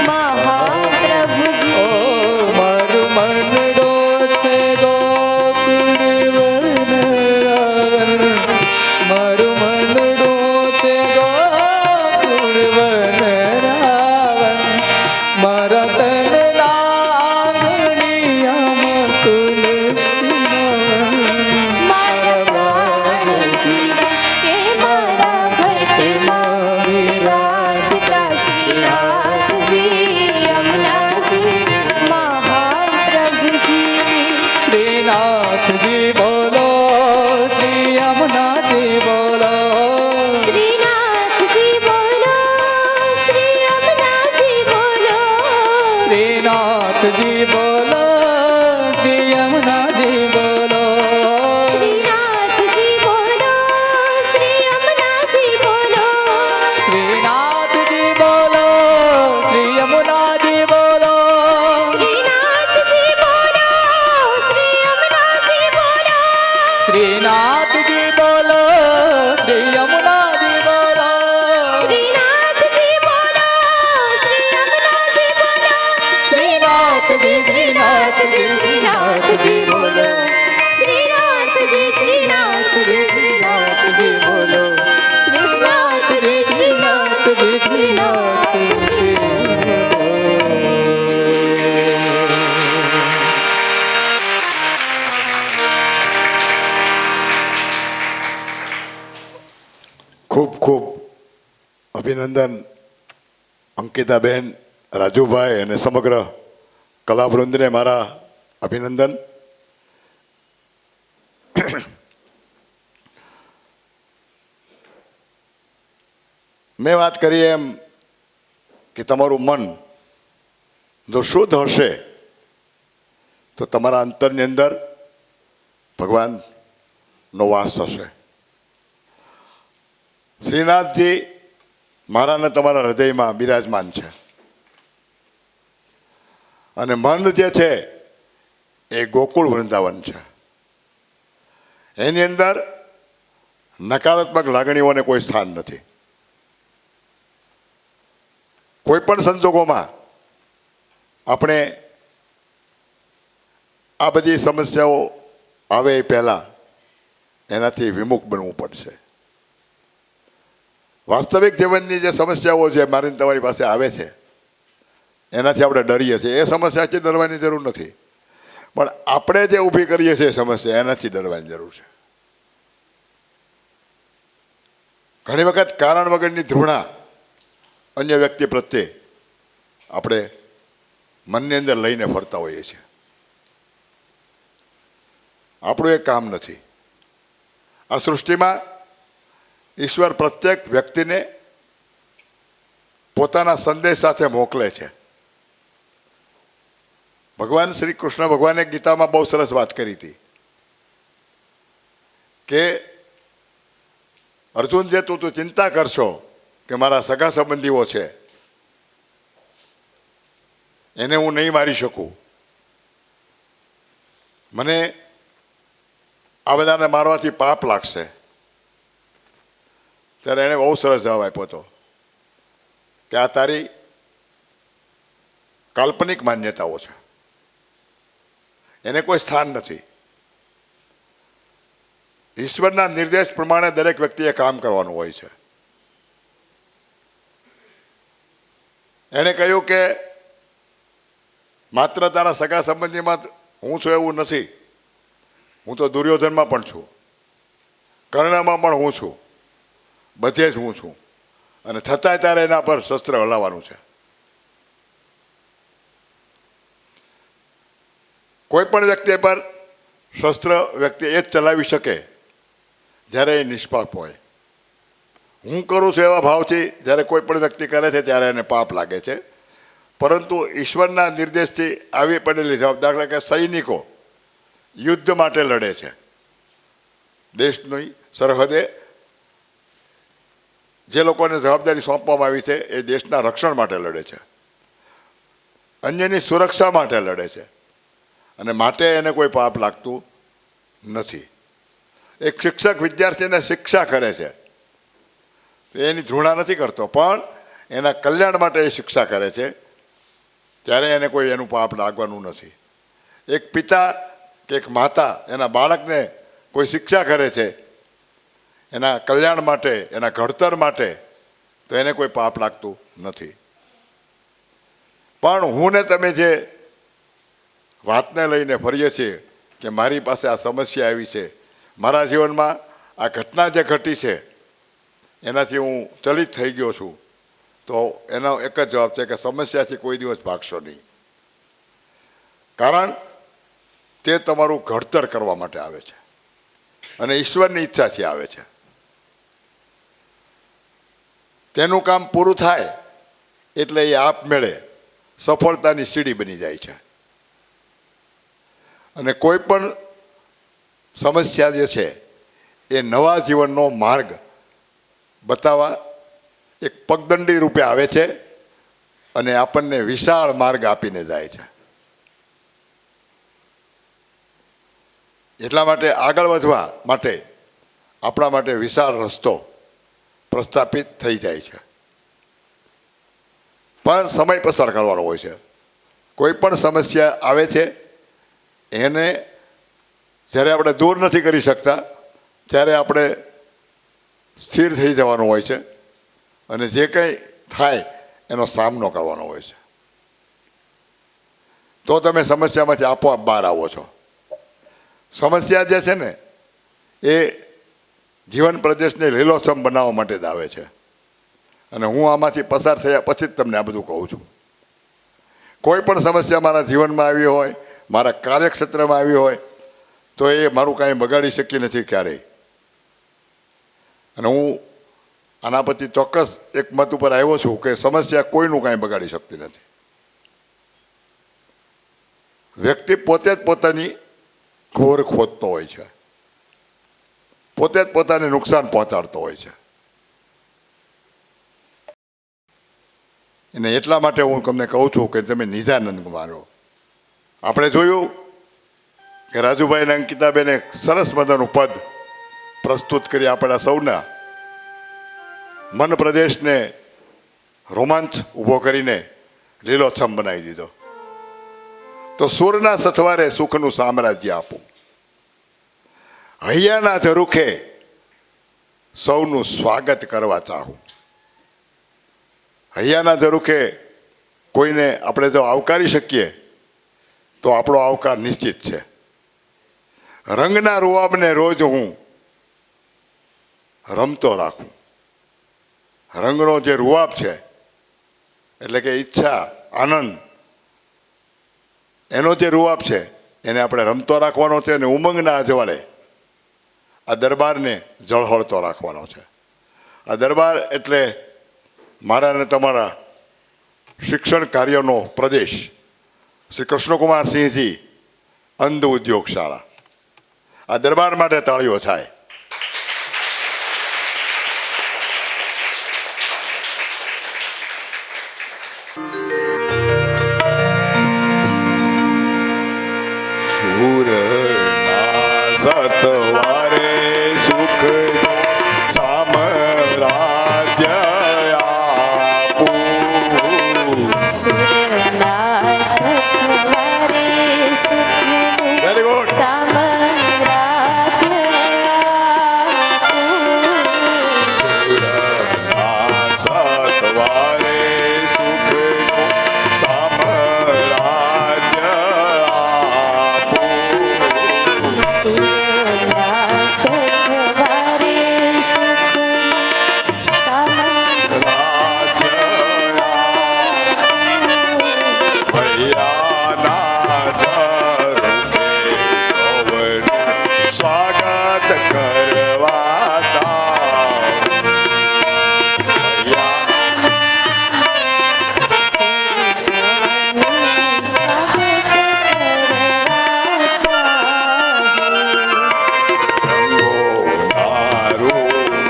મહાપ્રભુજી. મારું મનડો છે ગોકુળ વનરાવન. મારું મનડો છે ગોકુળ વનરાવન. મારા તનના આંગણિયામાં તુલસી નવન. મારા પ્રાણજી કે મારા ઘટમાં બિરાજતા શ્રીનાથજી યમુનાજી મહાપ્રભુજી. શ્રીનાથજી બોલો, શ્રી યમુનાજી બોલો. શ્રીનાથજી બોલો, શ્રી યમુનાજી બોલો. શ્રીનાથજી બોલો, શ્રી યમુનાજી બોલો. શ્રીનાથજી બોલો, શ્રી યમુનાજી બોલો. શ્રીનાથજી બોલો, શ્રી યમુનાજી બોલો. શ્રીનાથજી બોલો, શ્રી યમુનાજી બોલો. શ્રીનાથજી બોલો, શ્રી યમુનાજી બોલો. શ્રીનાથજી બોલો, શ્રી યમુનાજી બોલો. શ્રીનાથજી, શ્રીનાથજી, શ્રીનાથજી બોલો. શ્રીનાથજી, શ્રીનાથજી, શ્રીનાથજી બોલો. શ્રીનાથજી, શ્રીનાથજી, શ્રીનાથજી ખૂબ ખૂબ અભિનંદન અંકિતાબેન, રાજુભાઈ અને સમગ્ર કલાવૃંદને મારા અભિનંદન. મેં વાત કરી એમ કે તમારું મન જો શુદ્ધ હશે તો તમારા અંતરની અંદર ભગવાનનો વાસ થશે. શ્રીનાથજી મારા ને તમારા હૃદયમાં બિરાજમાન છે અને મન જે છે એ ગોકુળ વૃંદાવન છે. એની અંદર નકારાત્મક લાગણીઓને કોઈ સ્થાન નથી. કોઈ પણ સંજોગોમાં આપણે આ બધી સમસ્યાઓ આવે એ પહેલાં એનાથી વિમુખ બનવું પડશે. વાસ્તવિક જીવનની જે સમસ્યાઓ છે મારી તમારી પાસે આવે છે એનાથી આપણે ડરીએ છીએ. એ સમસ્યાથી ડરવાની જરૂર નથી, પણ આપણે જે ઊભી કરીએ છીએ સમસ્યા એનાથી ડરવાની જરૂર છે. ઘણી વખત કારણ વગરની ધૃણા અન્ય વ્યક્તિ પ્રત્યે આપણે મનની અંદર લઈને ફરતા હોઈએ છીએ. આપણું એ કામ નથી. આ સૃષ્ટિમાં ઈશ્વર પ્રત્યેક વ્યક્તિને પોતાના સંદેશ સાથે મોકલે છે. ભગવાન શ્રી કૃષ્ણ ભગવાને ગીતામાં બહુ સરસ વાત કરી હતી કે અર્જુન જે તું ચિંતા કરશો કે મારા સગા સંબંધીઓ છે એને હું નહીં મારી શકું, મને આ બધાને મારવાથી પાપ લાગશે. ત્યારે એણે બહુ સરસ જવાબ આપ્યો હતો કે આ તારી કાલ્પનિક માન્યતાઓ છે, એને કોઈ સ્થાન નથી. ઈશ્વરના નિર્દેશ પ્રમાણે દરેક વ્યક્તિએ કામ કરવાનું હોય છે. એણે કહ્યું કે માત્ર તારા સગા સંબંધીમાં હું છું એવું નથી, હું તો દુર્યોધનમાં પણ છું, કર્ણમાં પણ હું છું, બધે જ હું છું, અને છતાંય તારે એના પર શસ્ત્ર હલાવવાનું છે. કોઈ પણ વ્યક્તિ પર શસ્ત્ર વ્યક્તિ એ જ ચલાવી શકે જ્યારે એ નિષ્પાપ હોય. હું કરું છું એવા ભાવથી જ્યારે કોઈ પણ વ્યક્તિ કરે છે ત્યારે એને પાપ લાગે છે. પરંતુ ઈશ્વરના નિર્દેશથી આવી પડેલી જવાબદારી કે સૈનિકો યુદ્ધ માટે લડે છે, દેશની સરહદે જે લોકોને જવાબદારી સોંપવામાં આવી છે એ દેશના રક્ષણ માટે લડે છે, અન્યની સુરક્ષા માટે લડે છે, અને માટે એને કોઈ પાપ લાગતું નથી. એક શિક્ષક વિદ્યાર્થીને શિક્ષા કરે છે, એની ધૃણા નથી કરતો, પણ એના કલ્યાણ માટે એ શિક્ષા કરે છે, ત્યારે એને કોઈ એનું પાપ લાગવાનું નથી. એક પિતા કે એક માતા એના બાળકને કોઈ શિક્ષા કરે છે એના કલ્યાણ માટે, એના ઘડતર માટે, તો એને કોઈ પાપ લાગતું નથી. પણ હું ને તમે જે વાતને લઈને ફરીએ છીએ કે મારી પાસે આ સમસ્યા આવી છે, મારા જીવનમાં આ ઘટના જે ઘટી છે એનાથી હું ચલિત થઈ ગયો છું, તો એનો એક જ જવાબ છે કે સમસ્યાથી કોઈ દિવસ ભાગશો નહીં. કારણ તે તમારું ઘડતર કરવા માટે આવે છે અને ઈશ્વરની ઈચ્છાથી આવે છે. તેનું કામ પૂરું થાય એટલે એ આપમેળે સફળતાની સીડી બની જાય છે. અને કોઈ પણ સમસ્યા જે છે એ નવા જીવનનો માર્ગ બતાવવા એક પગદંડી રૂપે આવે છે અને આપણને વિશાળ માર્ગ આપીને જાય છે. એટલા માટે આગળ વધવા માટે આપણા માટે વિશાળ રસ્તો પ્રસ્થાપિત થઈ જાય છે. પણ સમય પસાર કરવાનો હોય છે. કોઈ પણ સમસ્યા આવે છે એને જ્યારે આપણે દૂર નથી કરી શકતા ત્યારે આપણે સ્થિર થઈ જવાનું હોય છે અને જે કંઈ થાય એનો સામનો કરવાનો હોય છે. તો તમે સમસ્યામાંથી આપોઆપ બહાર આવો છો. સમસ્યા જે છે ને એ જીવન પ્રદેશને લીલોછમ બનાવવા માટે જ આવે છે. અને હું આમાંથી પસાર થયા પછી જ તમને આ બધું કહું છું. કોઈ પણ સમસ્યા મારા જીવનમાં આવી હોય, મારા કાર્યક્ષેત્રમાં આવી હોય, તો એ મારું કાંઈ બગાડી શકી નથી ક્યારેય. અને હું આના પછી ચોક્કસ એક મત ઉપર આવ્યો છું કે સમસ્યા કોઈનું કાંઈ બગાડી શકતી નથી. વ્યક્તિ પોતે જ પોતાની ઘોર ખોદતો હોય છે, પોતે જ પોતાને નુકસાન પહોંચાડતો હોય છે. અને એટલા માટે હું તમને કહું છું કે તમે નિજાનંદ મારો. આપણે જોયું કે રાજુભાઈ અને અંકિતાબેને સરસ મજાનું પદ પ્રસ્તુત કરી આપણા સૌના મન પ્રદેશને રોમાંચ ઊભો કરીને લીલોછમ બનાવી દીધો. તો સૂરના સથવારે સુખનું સામ્રાજ્ય આપું, હૈયાના ઝરૂખે સૌનું સ્વાગત કરવા ચાહું. હૈયાના ઝરૂખે કોઈને આપણે જો આવકારી શકીએ તો આપણો આવકાર નિશ્ચિત છે. રંગના રૂવાબને રોજ હું રમતો રાખું. રંગનો જે રૂવાબ છે એટલે કે ઈચ્છા, આનંદ, એનો જે રૂવાબ છે એને આપણે રમતો રાખવાનો છે અને ઉમંગના અજવાળે આ દરબારને ઝળહળતો રાખવાનો છે. આ દરબાર એટલે મારા અને તમારા શિક્ષણ કાર્યનો પ્રદેશ શ્રી કૃષ્ણકુમાર સિંહજી અંધ ઉદ્યોગ શાળા. આ દરબાર માટે તાળીઓ થાય. સતવારે સુખ સામ્રાજ્ય આપું. Very good. સતવારે સુખ સામ્રાજ્ય સ્વાગત કરવા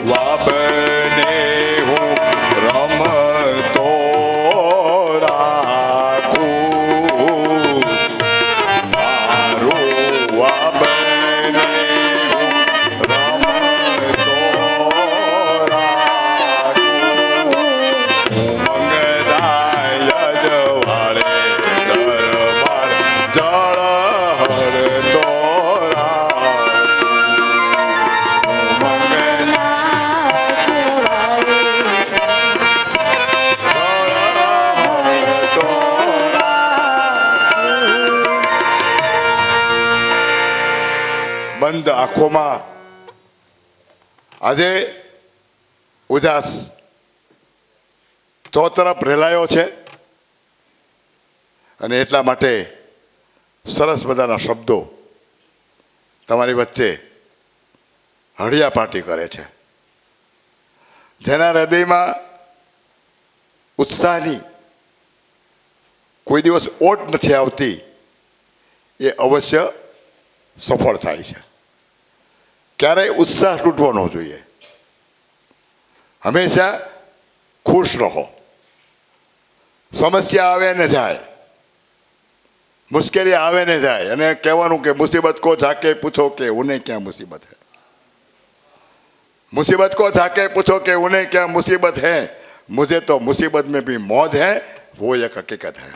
વાબને હો બંધ આંખોમાં આજે ઉજાસ ચોતરફ રેલાયો છે અને એટલા માટે સરસ મજાના શબ્દો તમારી વચ્ચે હળિયા પાર્ટી કરે છે. જેના હૃદયમાં ઉત્સાહની કોઈ દિવસ ઓટ નથી આવતી એ અવશ્ય સફળ થાય છે. ક્યારેય ઉત્સાહ તૂટવો ન જોઈએ. હંમેશા ખુશ રહો. સમસ્યા આવે ને જાય, મુશ્કેલી આવે ને જાય, અને કહેવાનું કે મુસીબત કો જાકે પૂછો કે ઉन्हें क्या मुसीबत है. मुसीबत को जाके पूछो कि उन्हें क्या मुसीबत है. मुझे तो मुसीबत में भी मौज है, वो एक हकीकत है.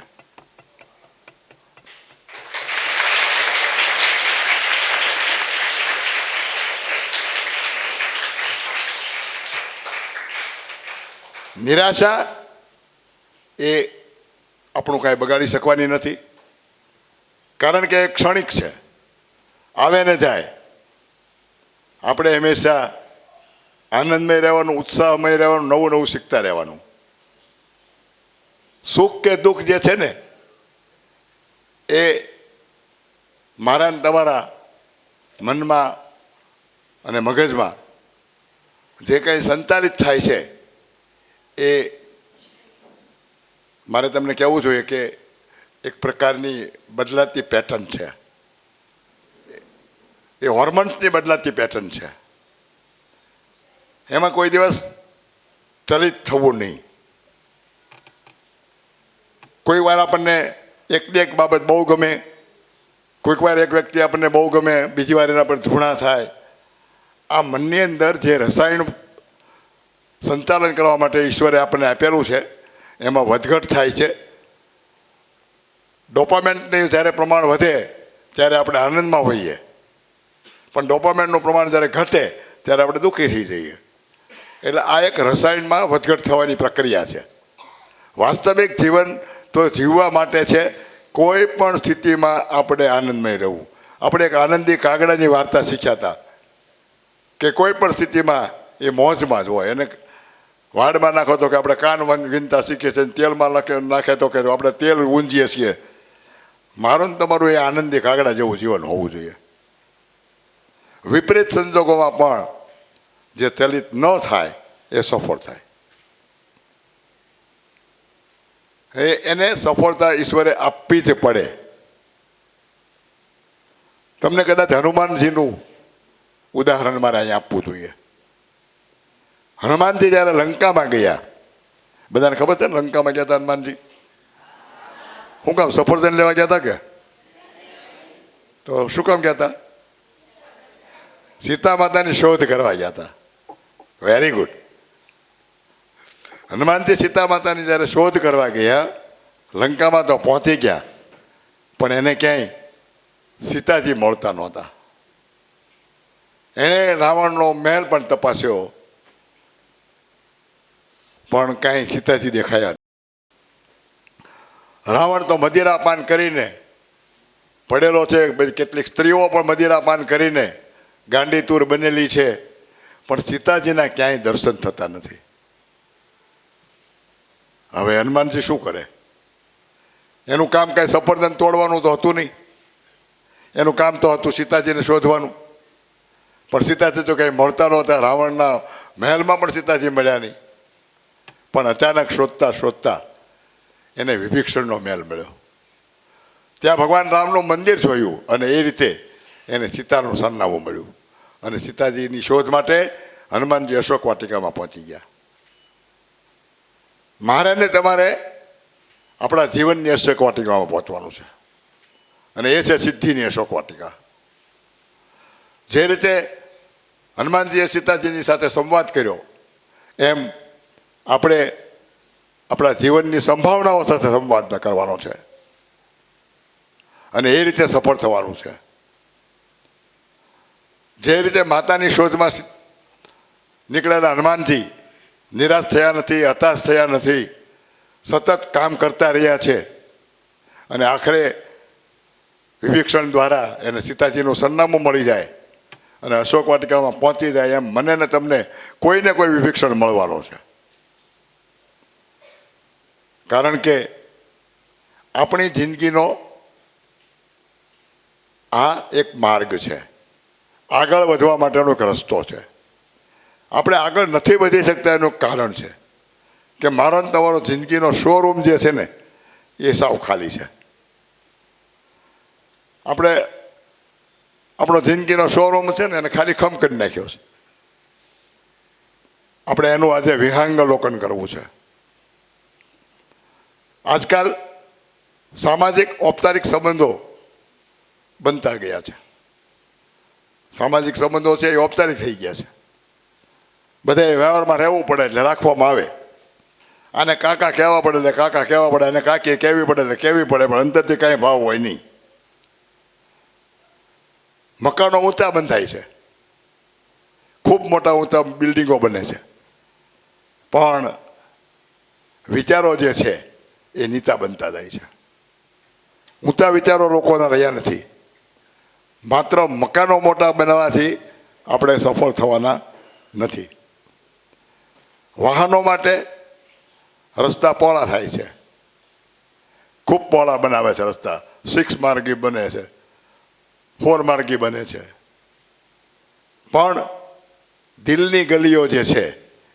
નિરાશા એ આપણું કાંઈ બગાડી શકવાની નથી, કારણ કે એ ક્ષણિક છે, આવે ને જાય. આપણે હંમેશા આનંદમય રહેવાનું, ઉત્સાહમય રહેવાનું, નવું નવું શીખતા રહેવાનું. સુખ કે દુઃખ જે છે ને એ મારા ને તમારા મનમાં અને મગજમાં જે કંઈ સંચાલિત થાય છે એ મારે તમને કહેવું જોઈએ કે એક પ્રકારની બદલાતી પેટર્ન છે. એ હોર્મોન્સની બદલાતી પેટર્ન છે. એમાં કોઈ દિવસ ચલિત થવું નહીં. કોઈ વાર આપણને એકની એક બાબત બહુ ગમે, કોઈક વાર એક વ્યક્તિ આપણને બહુ ગમે, બીજી વાર એના પર ધૂણા થાય. આ મનની અંદર જે રસાયણ સંચાલન કરવા માટે ઈશ્વરે આપણને આપેલું છે એમાં વધઘટ થાય છે. ડોપામેન્ટનું જ્યારે પ્રમાણ વધે ત્યારે આપણે આનંદમાં હોઈએ, પણ ડોપામેન્ટનું પ્રમાણ જ્યારે ઘટે ત્યારે આપણે દુઃખી થઈ જઈએ. એટલે આ એક રસાયણમાં વધઘટ થવાની પ્રક્રિયા છે. વાસ્તવિક જીવન તો જીવવા માટે છે. કોઈ પણ સ્થિતિમાં આપણે આનંદમય રહેવું. આપણે એક આનંદી કાગડાની વાર્તા શીખ્યા હતા કે કોઈ પણ સ્થિતિમાં એ મોજમાં જ હોય. એને વાડમાં નાખો તો કે આપણે કાન વિનતા શીખીએ છીએ, તેલમાં નાખે તો કે આપણે તેલ ઊંજીએ છીએ. મારું ને તમારું એ આનંદી કાગડા જેવું જીવન હોવું જોઈએ. વિપરીત સંજોગોમાં પણ જે ચલિત ન થાય એ સફળ થાય. એને સફળતા ઈશ્વરે આપવી જ પડે. તમને કદાચ હનુમાનજીનું ઉદાહરણ મારે અહીંયા આપવું જોઈએ. હનુમાનજી જ્યારે લંકામાં ગયા, બધાને ખબર છે ને લંકામાં ગયા હતા હનુમાનજી? શું કામ? સફરજન લેવા ગયા હતા કે? તો શું કામ ગયા હતા? સીતા માતાની શોધ કરવા ગયા હતા. Very good. હનુમાનજી સીતા માતાની જ્યારે શોધ કરવા ગયા, લંકામાં તો પહોંચી ગયા, પણ એને ક્યાંય સીતાજી મળતા નહોતા. એણે રાવણનો મહેલ પણ તપાસ્યો, પણ કાંઈ સીતાજી દેખાયા. રાવણ તો મદિરાપાન કરીને પડેલો છે. કેટલીક સ્ત્રીઓ પણ મદિરાપાન કરીને ગાંડીતુર બનેલી છે, પણ સીતાજીના ક્યાંય દર્શન થતા નથી. હવે હનુમાનજી શું કરે? એનું કામ કાંઈ સફરજન તોડવાનું તો હતું નહીં. એનું કામ તો હતું સીતાજીને શોધવાનું. પણ સીતાજી તો કંઈ મળતા નહોતા. રાવણના મહેલમાં પણ સીતાજી મળ્યા નહીં. પણ અચાનક શોધતા શોધતા એને વિભીષણનો મહેલ મળ્યો. ત્યાં ભગવાન રામનું મંદિર જોયું અને એ રીતે એને સીતાનું સરનામું મળ્યું. અને સીતાજીની શોધ માટે હનુમાનજી અશોક વાટિકામાં પહોંચી ગયા. મારે ને તમારે આપણા જીવનની અશોક વાટિકામાં પહોંચવાનું છે, અને એ છે સિદ્ધિની અશોક વાટિકા. જે રીતે હનુમાનજીએ સીતાજીની સાથે સંવાદ કર્યો, એમ આપણે આપણા જીવનની સંભાવનાઓ સાથે સંવાદ કરવાનો છે, અને એ રીતે સફળ થવાનું છે. જે રીતે માતાની શોધમાં નીકળેલા હનુમાનજી નિરાશ થયા નથી, હતાશ થયા નથી, સતત કામ કરતા રહ્યા છે, અને આખરે વિભીષણ દ્વારા એને સીતાજીનું સરનામું મળી જાય અને અશોક વાટિકામાં પહોંચી જાય એમ મને ને તમને કોઈને કોઈ વિભીક્ષણ મળવાનો છે. કારણ કે આપણી જિંદગીનો આ એક માર્ગ છે, આગળ વધવા માટેનો એક રસ્તો છે. આપણે આગળ નથી વધી શકતા એનું કારણ છે કે મારો ને તમારો જિંદગીનો શોરૂમ જે છે ને એ સાવ ખાલી છે. આપણે આપણો જિંદગીનો શોરૂમ છે ને એને ખાલી ખમ કરી નાખ્યો છે. આપણે એનું આજે વિહંગાવલોકન કરવું છે. આજકાલ સામાજિક ઔપચારિક સંબંધો બનતા ગયા છે. સામાજિક સંબંધો છે એ ઔપચારિક થઈ ગયા છે. બધાએ વ્યવહારમાં રહેવું પડે એટલે રાખવામાં આવે. આને કાકા કહેવા પડે એટલે કાકા કહેવા પડે, અને કાકી કહેવી પડે એટલે કહેવી પડે, પણ અંતરથી કાંઈ ભાવ હોય નહીં. મકાનો ઊંચા બંધાય છે, ખૂબ મોટા ઊંચા બિલ્ડિંગો બને છે, પણ વિચારો જે છે એ નીચા બનતા જાય છે. ઊંચા વિચારો લોકોના રહ્યા નથી. માત્ર મકાનો મોટા બનાવવાથી આપણે સફળ થવાના નથી. વાહનો માટે રસ્તા પહોળા થાય છે, ખૂબ પહોળા બનાવે છે રસ્તા. 6 માર્ગી બને છે, 4 માર્ગી બને છે, પણ દિલની ગલીઓ જે છે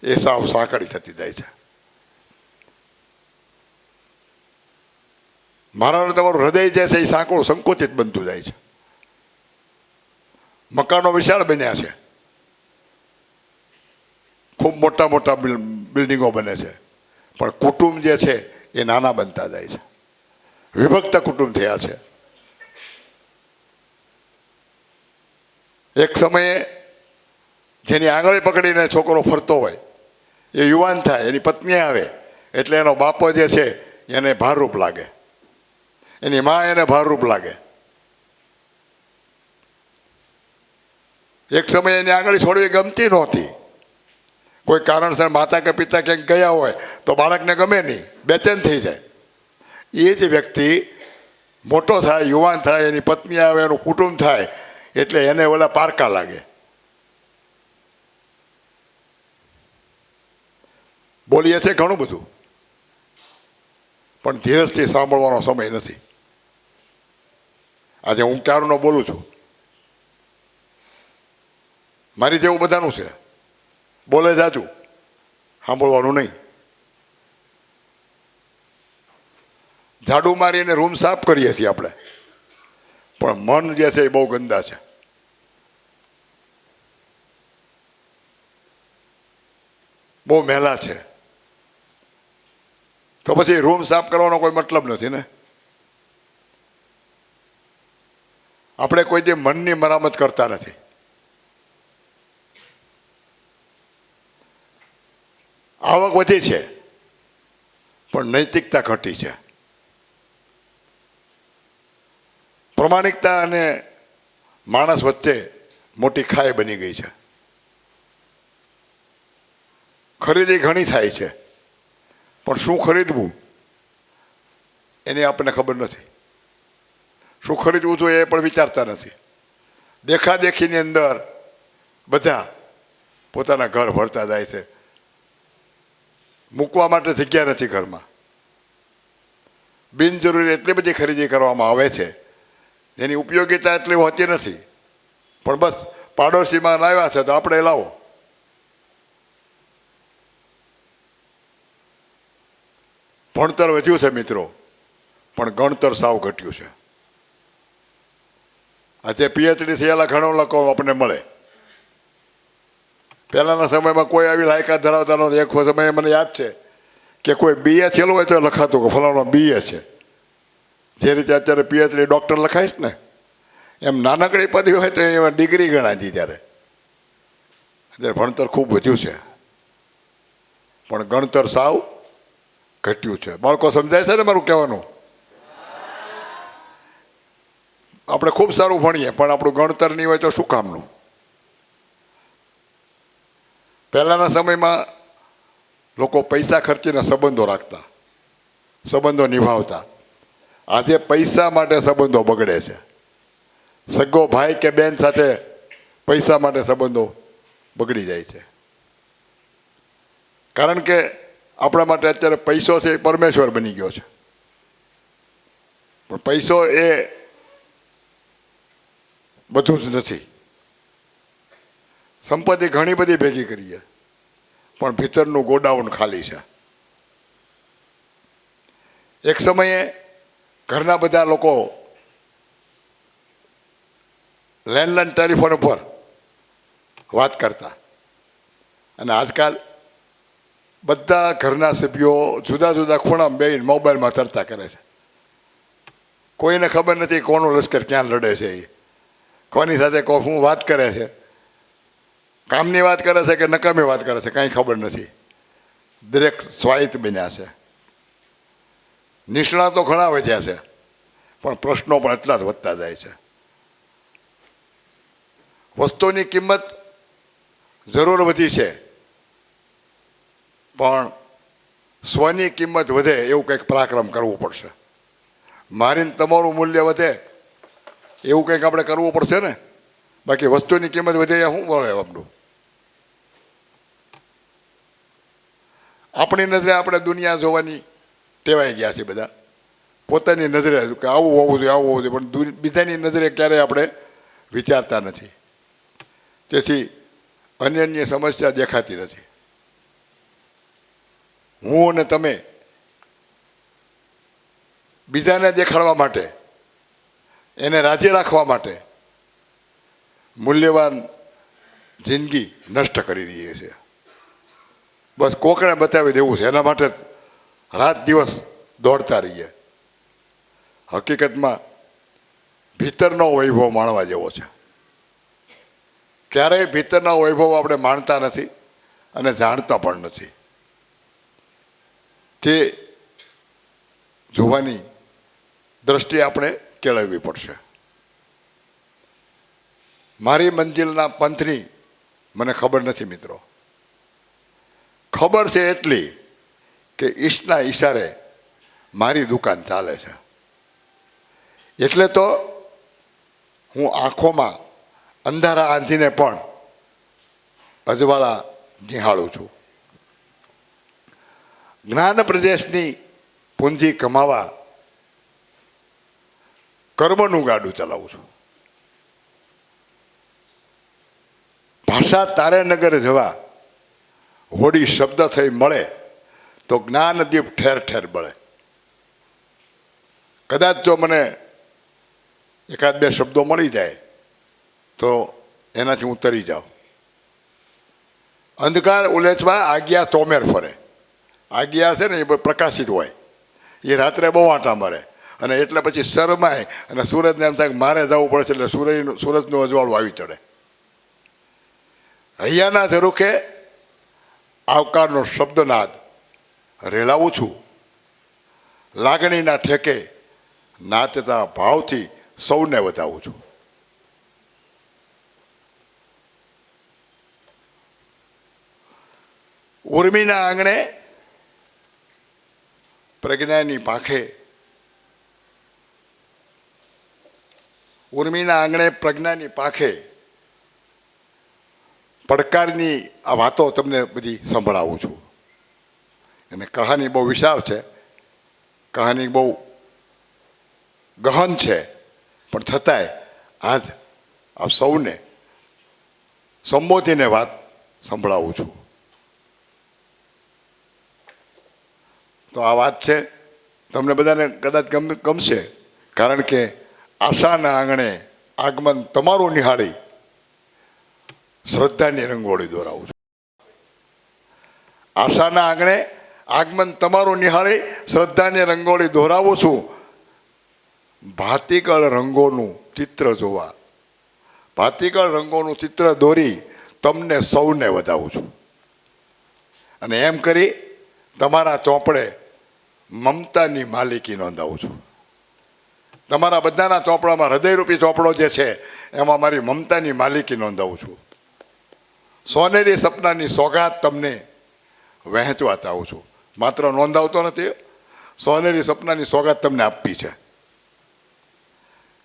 એ સાવ સાંકડી થતી જાય છે. મારા તમારું હૃદય જે છે એ સાંકડું સંકોચિત બનતું જાય છે. મકાનો વિશાળ બન્યા છે, ખૂબ મોટા મોટા બિલ્ડિંગો બને છે, પણ કુટુંબ જે છે એ નાના બનતા જાય છે. વિભક્ત કુટુંબ થયા છે. એક સમયે જેની આંગળી પકડીને છોકરો ફરતો હોય એ યુવાન થાય, એની પત્ની આવે એટલે એનો બાપો જે છે એને ભારરૂપ લાગે, એની મા એને ભારરૂપ લાગે. એક સમયે એની આંગળી છોડવી ગમતી નહોતી. કોઈ કારણસર માતા કે પિતા ક્યાંક ગયા હોય તો બાળકને ગમે નહીં, બેચેન થઈ જાય. એ જ વ્યક્તિ મોટો થાય, યુવાન થાય, એની પત્ની આવે, એનું કુટુંબ થાય એટલે એને ઓલા પારકા લાગે. બોલીએ છે ઘણું બધું, પણ ધીરજથી સાંભળવાનો સમય નથી. આજે હું ક્યારનો બોલું છું, મારી જેવું બધાનું છે. બોલે જાજુ, સાંભળવાનું નહીં. ઝાડુ મારીને રૂમ સાફ કરીએ છીએ આપણે, પણ મન જે છે એ બહુ ગંદા છે. બહુ મેલા છે. તો પછી રૂમ સાફ કરવાનો કોઈ મતલબ નથી ને. આપણે કોઈ જે મનની મરામત કરતા નથી. આવક વધી છે પણ નૈતિકતા ઘટી છે. પ્રમાણિકતા અને માણસ વચ્ચે મોટી ખાઈ બની ગઈ છે. ખરીદી ઘણી થાય છે પણ શું ખરીદવું એની આપણને ખબર નથી. શું ખરીદવું જોઈએ એ પણ વિચારતા નથી. દેખાદેખીની અંદર બધા પોતાના ઘર ભરતા જાય છે. મૂકવા માટે જગ્યા નથી ઘરમાં. બિનજરૂરી એટલી બધી ખરીદી કરવામાં આવે છે એની ઉપયોગિતા એટલી હોતી નથી, પણ બસ પાડોશીમાં લાવ્યા છે તો આપણે લાવો. ભણતર વધ્યું છે મિત્રો, પણ ગણતર સાવ ઘટ્યું છે. આજે પીએચડી થયેલા ઘણો લોકો આપણને મળે. પહેલાંના સમયમાં કોઈ આવી લાયકાત ધરાવતા નહોતી. એક સમયે મને યાદ છે કે કોઈ બીએ થયેલું હોય તો લખાતું કે ફલાણો બીએ છે. જે રીતે અત્યારે પીએચડી ડૉક્ટર લખાઈશ ને એમ નાનકડી પદવી હોય તો એમાં ડિગ્રી ગણાતી. ત્યારે ભણતર ખૂબ વધ્યું છે પણ ગણતર સાવ ઘટ્યું છે. બાળકો સમજાય છે ને મારું કહેવાનું? આપણે ખૂબ સારું ભણીએ પણ આપણું ગણતર નહીં હોય તો શું કામનું? પહેલાંના સમયમાં લોકો પૈસા ખર્ચીને સંબંધો રાખતા, સંબંધો નિભાવતા. આજે પૈસા માટે સંબંધો બગડે છે. સગો ભાઈ કે બેન સાથે પૈસા માટે સંબંધો બગડી જાય છે. કારણ કે આપણા માટે અત્યારે પૈસો છે એ પરમેશ્વર બની ગયો છે. પણ પૈસો એ બધું જ નથી. સંપત્તિ ઘણી બધી ભેગી કરીએ પણ ભીતરનું ગોડાઉન ખાલી છે. એક સમયે ઘરના બધા લોકો લેન્ડલાઇન ટેલિફોન ઉપર વાત કરતા અને આજકાલ બધા ઘરના સભ્યો જુદા જુદા ખૂણામાં બેસીને મોબાઈલમાં ચર્ચા કરે છે. કોઈને ખબર નથી કોનું લશ્કર ક્યાં લડે છે, એ કોની સાથે શું વાત કરે છે, કામની વાત કરે છે કે નકામી વાત કરે છે કાંઈ ખબર નથી. દરેક સ્વાયત્ત બન્યા છે. નિષ્ણાતો ઘણા વધ્યા છે પણ પ્રશ્નો પણ એટલા જ વધતા જાય છે. વસ્તુની કિંમત જરૂર વધી છે પણ સ્વની કિંમત વધે એવું કંઈક પરાક્રમ કરવું પડશે. મારીને તમારું મૂલ્ય વધે એવું કંઈક આપણે કરવું પડશે ને. બાકી વસ્તુની કિંમત વધે એ શું વળે આપણું? આપણી નજરે આપણે દુનિયા જોવાની ટેવાઈ ગયા છે બધા. પોતાની નજરે કે આવું હોવું જોઈએ આવું હોવું જોઈએ, પણ બીજાની નજરે ક્યારેય આપણે વિચારતા નથી. તેથી અન્યની સમસ્યા દેખાતી નથી. હું અને તમે બીજાને દેખાડવા માટે, એને રાજી રાખવા માટે મૂલ્યવાન જિંદગી નષ્ટ કરી રહીએ છીએ. બસ કોકણે બતાવી દેવું છે એના માટે રાત દિવસ દોડતા રહીએ. હકીકતમાં ભીતરનો વૈભવ માણવા જેવો છે. ક્યારેય ભીતરના વૈભવ આપણે માણતા નથી અને જાણતા પણ નથી. તે જોવાની દ્રષ્ટિ આપણે કેળવવી પડશે. મારી મંજિલના પંથની મને ખબર નથી મિત્રો. ખબર છે એટલી કે ઈશના ઈશારે મારી દુકાન ચાલે છે. એટલે તો હું આંખોમાં અંધારા આંધીને પણ અજવાળા નિહાળું છું. જ્ઞાન પ્રદેશની પૂંજી કમાવા કર્મનું ગાડું ચલાવું છું. ભાષા તારેનગર જવા હોડી શબ્દ થઈ મળે તો જ્ઞાનદીપ ઠેર ઠેર બળે. કદાચ જો મને એકાદ બે શબ્દો મળી જાય તો એનાથી હું તરી જાઉં. અંધકાર ઉલેચવા આજ્ઞા ચોમેર ફરે. આજ્ઞા છે ને એ પ્રકાશિત હોય, એ રાત્રે બહુ આંટા મારે અને એટલે પછી શરમાય અને સૂરજને એમ થાય કે મારે જવું પડે છે એટલે સૂરજનું અજવાળું આવી ચડે. હૈયાના ઝરૂખે આવકારનો શબ્દનાદ રેલાવું છું. લાગણીના ઠેકે નાચતા ભાવથી સૌને વધાવું છું. ઉર્મિના આંગણે પ્રજ્ઞાની પાંખે, ઉર્મિના આંગણે પ્રજ્ઞાની પાંખે પડકારની આ વાતો તમને બધી સંભળાવું છું. અને કહાની બહુ વિશાળ છે, કહાની બહુ ગહન છે, પણ છતાંય આજ આપ સૌને સંબોધીને વાત સંભળાવું છું. તો આ વાત છે તમને બધાને કદાચ ગમશે, કારણ કે આશાના આંગણે આગમન તમારું નિહાળી શ્રદ્ધાની રંગોળી દોરાવું છું. આશાના આંગણે આગમન તમારું નિહાળી શ્રદ્ધાની રંગોળી દોરાવું છું. ભાતીગળ રંગોનું ચિત્ર જોવા, ભાતીગળ રંગોનું ચિત્ર દોરી તમને સૌને વધાવું છું. અને એમ કરી તમારા ચોપડે મમતાની માલિકી નોંધાવું છું. તમારા બધાના ચોપડામાં હૃદયરૂપી ચોપડો જે છે એમાં મારી મમતાની માલિકી નોંધાવું છું. સોનેરી સપનાની સોગાત તમને વહેંચવા ચાહું છું. માત્ર નોંધાવતો નથી, સોનેરી સપનાની સોગાત તમને આપવી છે.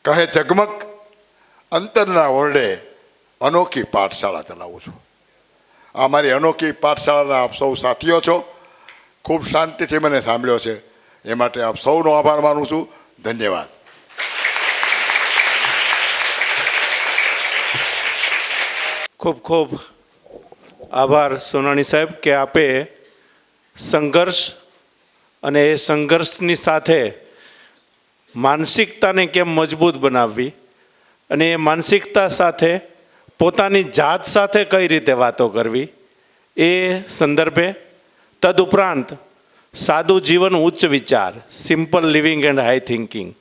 કહે ઝગમગ અંતરના ઓરડે અનોખી પાઠશાળા ચલાવું છું. આ મારી અનોખી પાઠશાળાના આપ સૌ સાથીઓ છો. ખૂબ શાંતિથી મને સાંભળ્યો છે એ માટે આપ સૌનો આભાર માનું છું. ધન્યવાદ. ખૂબ ખૂબ આભાર સોનાણી સાહેબ કે આપે સંઘર્ષ અને એ સંઘર્ષની સાથે માનસિકતાને કેમ મજબૂત બનાવવી અને એ માનસિકતા સાથે પોતાની જાત સાથે કઈ રીતે વાતો કરવી એ સંદર્ભે, તદુપરાંત સાદું જીવન ઉચ્ચ વિચાર, simple living and high thinking,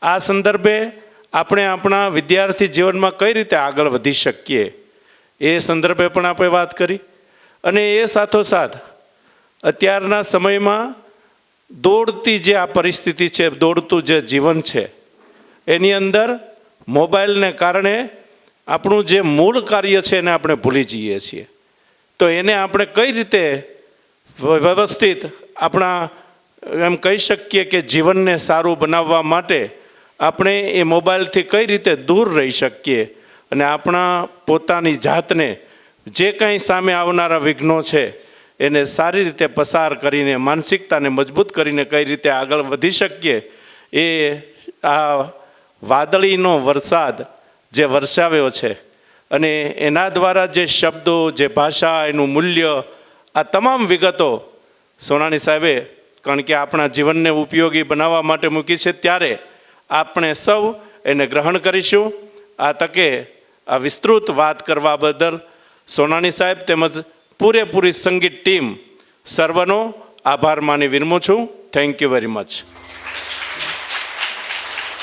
આ સંદર્ભે આપણે આપણા વિદ્યાર્થી જીવનમાં કઈ રીતે આગળ વધી શકીએ એ સંદર્ભે પણ આપણે વાત કરી. અને એ સાથોસાથ અત્યારના સમયમાં દોડતી જે આ પરિસ્થિતિ છે, દોડતું જે જીવન છે, એની અંદર મોબાઈલને કારણે આપણું જે મૂળ કાર્ય છે એને આપણે ભૂલી જઈએ છીએ. તો એને આપણે કઈ રીતે વ્યવસ્થિત આપણા એમ કહી શકીએ કે જીવનને સારું બનાવવા માટે આપણે એ મોબાઈલથી કઈ રીતે દૂર રહી શકીએ અને આપણા પોતાની જાતને જે કંઈ સામે આવનારા વિઘ્નો છે એને સારી રીતે પસાર કરીને માનસિકતાને મજબૂત કરીને કઈ રીતે આગળ વધી શકીએ એ આ વાદળીનો વરસાદ જે વરસાવ્યો છે અને એના દ્વારા જે શબ્દો, જે ભાષા, એનું મૂલ્ય, આ તમામ વિગતો સોનાણી સાહેબે કારણ કે આપણા જીવનને ઉપયોગી બનાવવા માટે મૂકી છે, ત્યારે આપણે સૌ એને ગ્રહણ કરીશું. આ તકે આ વિસ્તૃત વાત કરવા બદલ સોનાણી સાહેબ તેમજ પૂરેપૂરી સંગીત ટીમ સર્વનો આભાર માની વિરમું છું. Thank you very much.